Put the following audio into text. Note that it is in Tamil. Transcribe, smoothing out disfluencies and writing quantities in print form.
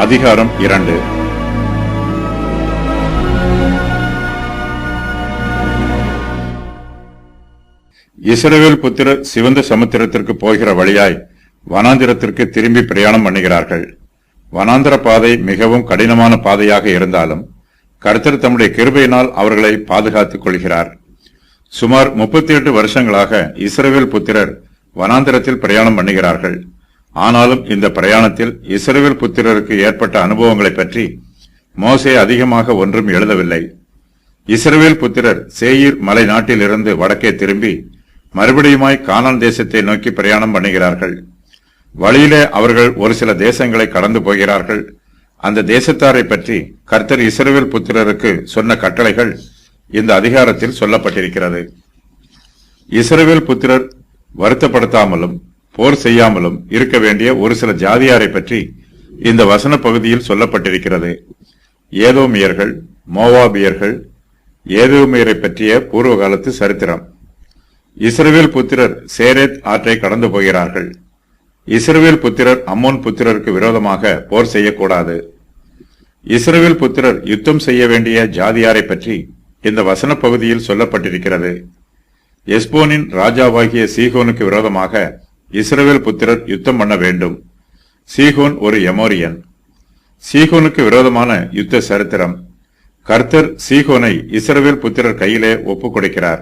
அதிகாரம் 2. இஸ்ரவேல் புத்திரர் சிவந்த சமுத்திரத்திற்கு போகிற வழியாய் வனாந்திரத்திற்கு திரும்பி பிரயாணம் பண்ணுகிறார்கள். வனாந்திர பாதை மிகவும் கடினமான பாதையாக இருந்தாலும் கர்த்தர் தம்முடைய கிருபையினால் அவர்களை பாதுகாத்துக் கொள்கிறார். சுமார் 38 வருஷங்களாக இஸ்ரவேல் புத்திரர் வனாந்திரத்தில் பிரயாணம் பண்ணுகிறார்கள். ஆனாலும் இந்த பிரயாணத்தில் இஸ்ரவேல் புத்திரருக்கு ஏற்பட்ட அனுபவங்களை பற்றி மோசே அதிகமாக ஒன்றும் எழுதவில்லை. இஸ்ரவேல் புத்திரர் சேயீர் மலை நாட்டிலிருந்து வடக்கே திரும்பி மறுபடியுமாய் கானான் தேசத்தை நோக்கி பிரயாணம் பண்ணுகிறார்கள். வழியிலே அவர்கள் ஒரு சில தேசங்களை கடந்து போகிறார்கள். அந்த தேசத்தாரை பற்றி கர்த்தர் இஸ்ரவேல் புத்திரருக்கு சொன்ன கட்டளைகள் இந்த அதிகாரத்தில் சொல்லப்பட்டிருக்கிறது. இஸ்ரவேல் புத்திரர் வருத்தப்படுத்தாமலும் போர் செய்யாமலும் இருக்க வேண்டிய ஒரு சில ஜாதியாரை பற்றி இந்த வசன பகுதியில் சொல்லப்பட்டிருக்கிறது. ஏதோமியர்கள், மோவாபியர்கள், ஏதோமியரை பற்றிய பூர்வ காலத்து சரித்திரம். இஸ்ரவேல் புத்திரர் சேரேத் ஆற்றை கடந்து போகிறார்கள். இஸ்ரவேல் புத்திரர் அம்மோன் புத்திரருக்கு விரோதமாக போர் செய்யக்கூடாது. இஸ்ரவேல் புத்திரர் யுத்தம் செய்ய வேண்டிய ஜாதியாரை பற்றி இந்த வசன பகுதியில் சொல்லப்பட்டிருக்கிறது. எஸ்போனின் ராஜாவாகிய சீகோனுக்கு விரோதமாக இஸ்ரவேல் புத்திரர் யுத்தம் பண்ண வேண்டும். சீகோன் ஒரு எமோரியன். சீகோனுக்கு விரோதமான யுத்த சரித்திரம். கர்த்தர் சீகோனை இஸ்ரவேல் புத்திரர் கையிலே ஒப்புக் கொடுக்கிறார்.